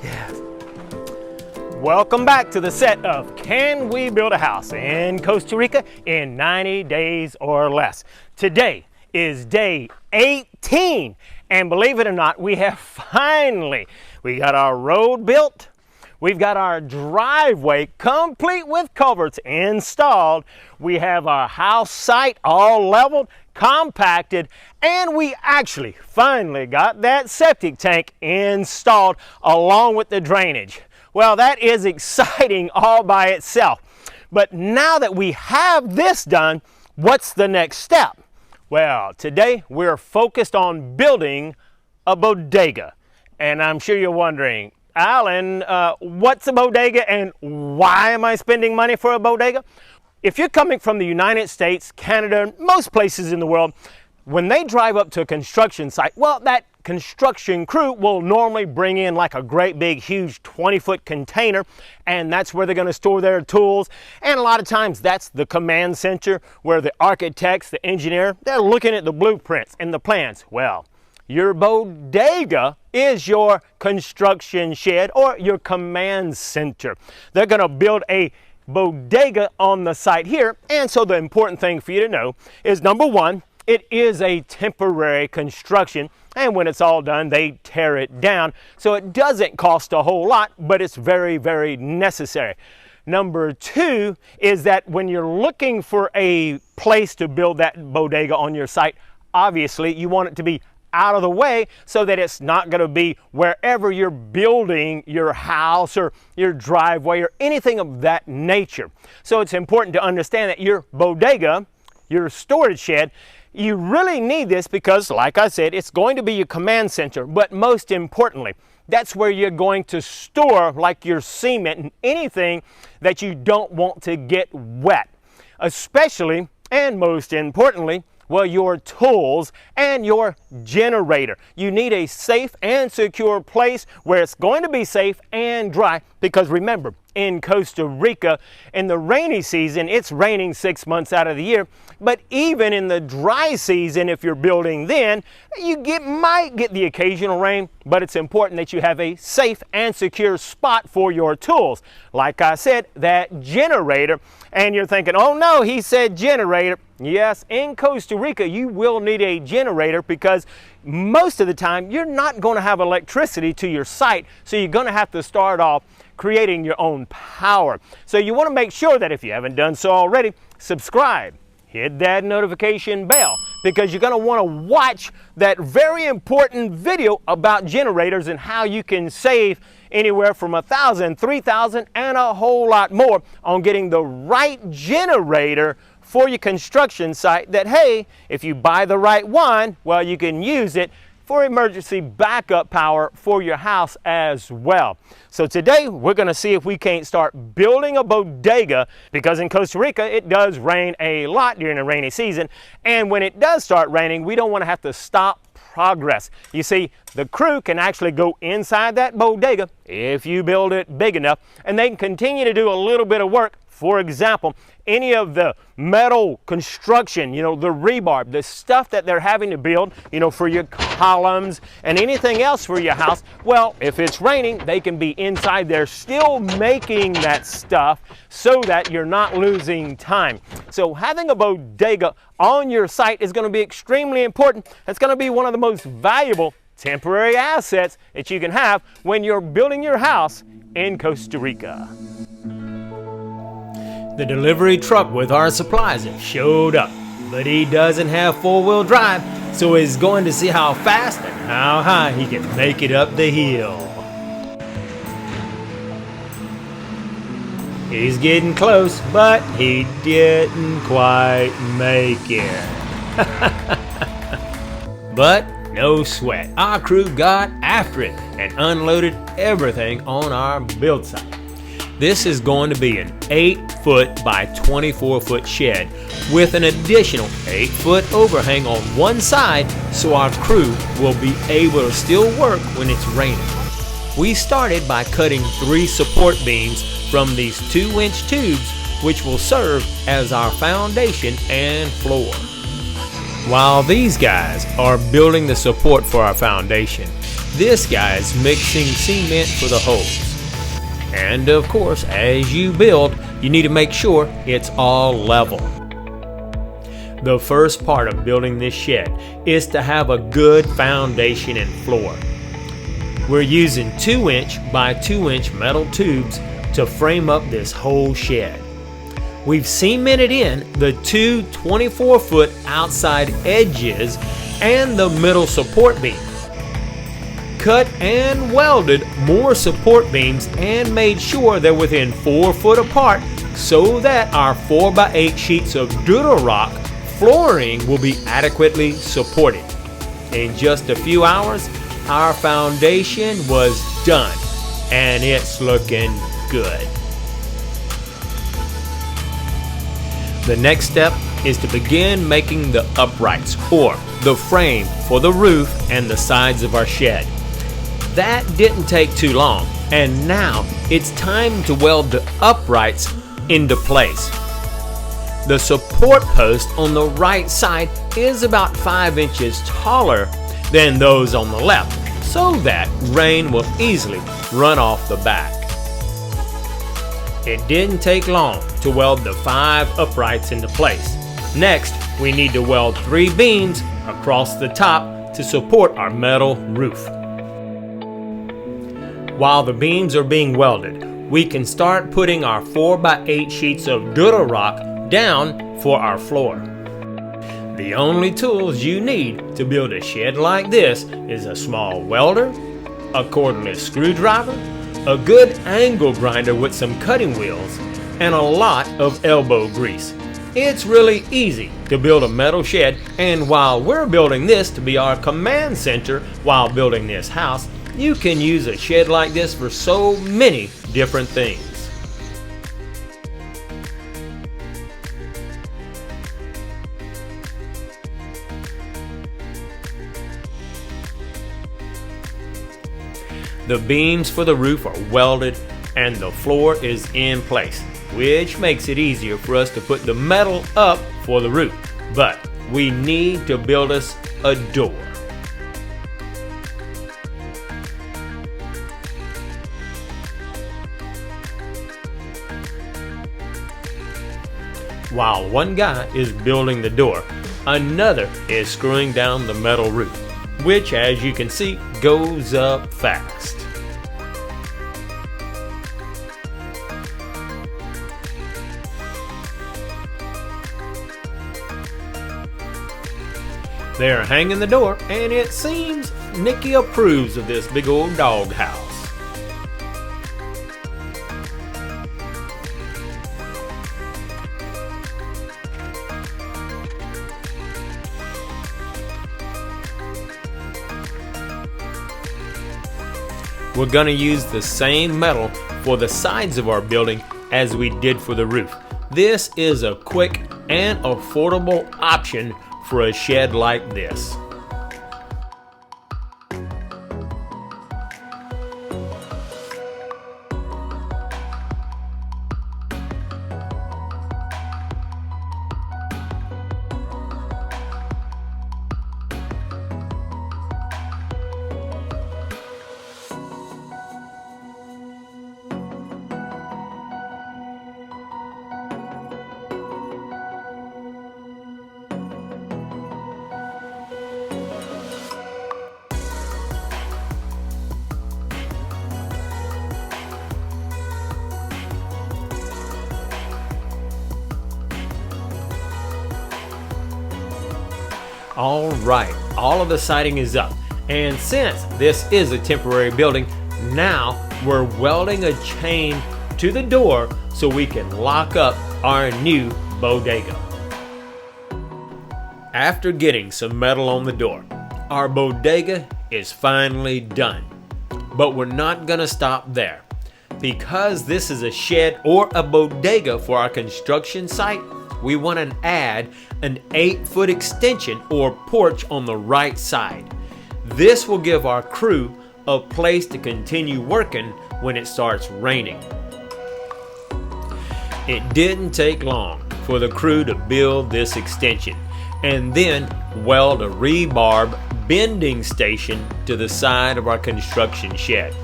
Yeah. Welcome back to the set of Can We Build a House in Costa Rica in 90 days or less. Today is day 18, and believe it or not, we got our road built. We've got our driveway complete with culverts installed. We have our house site all leveled, compacted, and we actually finally got that septic tank installed along with the drainage. Well, that is exciting all by itself. But now that we have this done, what's the next step? Well, today we're focused on building a bodega. And I'm sure you're wondering, Alan, what's a bodega and why am I spending money for a bodega? If you're coming from the United States, Canada, most places in the world, when they drive up to a construction site, well, that construction crew will normally bring in like a great big huge 20-foot container, and that's where they're going to store their tools. And a lot of times that's the command center where the architects, the engineer, they're looking at the blueprints and the plans. Well, your bodega is your construction shed or your command center. They're going to build a bodega on the site here, and so the important thing for you to know is, number one, it is a temporary construction, and when it's all done, they tear it down, so it doesn't cost a whole lot, but it's very, very necessary. Number two is that when you're looking for a place to build that bodega on your site, obviously you want it to be out of the way so that it's not going to be wherever you're building your house or your driveway or anything of that nature. So it's important to understand that your bodega, your storage shed, you really need this because, like I said, it's going to be your command center, but most importantly, that's where you're going to store like your cement and anything that you don't want to get wet, especially and most importantly, well, your tools and your generator. You need a safe and secure place where it's going to be safe and dry, because remember, in Costa Rica, in the rainy season, it's raining 6 months out of the year, but even in the dry season, if you're building then, you might get the occasional rain, but it's important that you have a safe and secure spot for your tools. Like I said, that generator, and you're thinking, oh no, he said generator. Yes, in Costa Rica, you will need a generator because most of the time, you're not going to have electricity to your site, so you're going to have to start off creating your own power. So you want to make sure that if you haven't done so already, subscribe, hit that notification bell, because you're going to want to watch that very important video about generators and how you can save anywhere from $1,000, $3,000, and a whole lot more on getting the right generator for your construction site that, hey, if you buy the right one, well, you can use it for emergency backup power for your house as well. So today we're going to see if we can't start building a bodega, because in Costa Rica it does rain a lot during the rainy season, and when it does start raining, we don't want to have to stop progress. You see, the crew can actually go inside that bodega if you build it big enough, and they can continue to do a little bit of work. For example, any of the metal construction, the rebar, the stuff that they're having to build, for your columns and anything else for your house, well, if it's raining, they can be inside there still making that stuff so that you're not losing time. So having a bodega on your site is going to be extremely important. It's going to be one of the most valuable temporary assets that you can have when you're building your house in Costa Rica. The delivery truck with our supplies have showed up, but he doesn't have four-wheel drive, so he's going to see how fast and how high he can make it up the hill. He's getting close, but he didn't quite make it. But no sweat, our crew got after it and unloaded everything on our build site. This is going to be an 8-foot by 24-foot shed with an additional 8-foot overhang on one side, so our crew will be able to still work when it's raining. We started by cutting 3 support beams from these 2-inch tubes, which will serve as our foundation and floor. While these guys are building the support for our foundation, This guy is mixing cement for the holes. And of course, as you build, you need to make sure it's all level. The first part of building this shed is to have a good foundation and floor. We're using 2-inch by 2-inch metal tubes to frame up this whole shed. We've cemented in the two 24-foot outside edges and the middle support beam. Cut and welded more support beams and made sure they're within 4 foot apart so that our 4x8 sheets of Durarock flooring will be adequately supported. In just a few hours, our foundation was done and it's looking good. The next step is to begin making the uprights or the frame for the roof and the sides of our shed. That didn't take too long, and now it's time to weld the uprights into place. The support post on the right side is about 5 inches taller than those on the left, so that rain will easily run off the back. It didn't take long to weld the 5 uprights into place. Next, we need to weld 3 beams across the top to support our metal roof. While the beams are being welded, we can start putting our 4x8 sheets of Durarock down for our floor. The only tools you need to build a shed like this is a small welder, a cordless screwdriver, a good angle grinder with some cutting wheels, and a lot of elbow grease. It's really easy to build a metal shed, and while we're building this to be our command center while building this house, you can use a shed like this for so many different things. The beams for the roof are welded and the floor is in place, which makes it easier for us to put the metal up for the roof. But we need to build us a door. While one guy is building the door, another is screwing down the metal roof, which, as you can see, goes up fast. They're hanging the door, and it seems Nikki approves of this big old doghouse. We're going to use the same metal for the sides of our building as we did for the roof. This is a quick and affordable option for a shed like this. Alright, all of the siding is up, and since this is a temporary building, now we're welding a chain to the door so we can lock up our new bodega. After getting some metal on the door, our bodega is finally done. But we're not gonna stop there. Because this is a shed or a bodega for our construction site, we want to add an 8-foot extension or porch on the right side. This will give our crew a place to continue working when it starts raining. It didn't take long for the crew to build this extension and then weld a rebarb bending station to the side of our construction shed.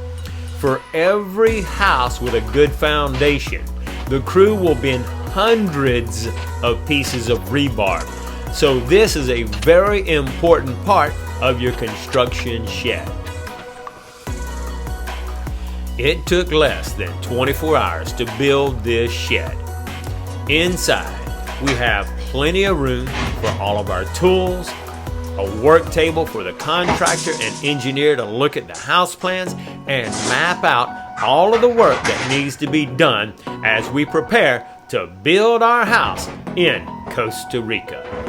For every house with a good foundation, the crew will bend hundreds of pieces of rebar. So this is a very important part of your construction shed. It took less than 24 hours to build this shed. Inside, we have plenty of room for all of our tools, a work table for the contractor and engineer to look at the house plans and map out all of the work that needs to be done as we prepare to build our house in Costa Rica.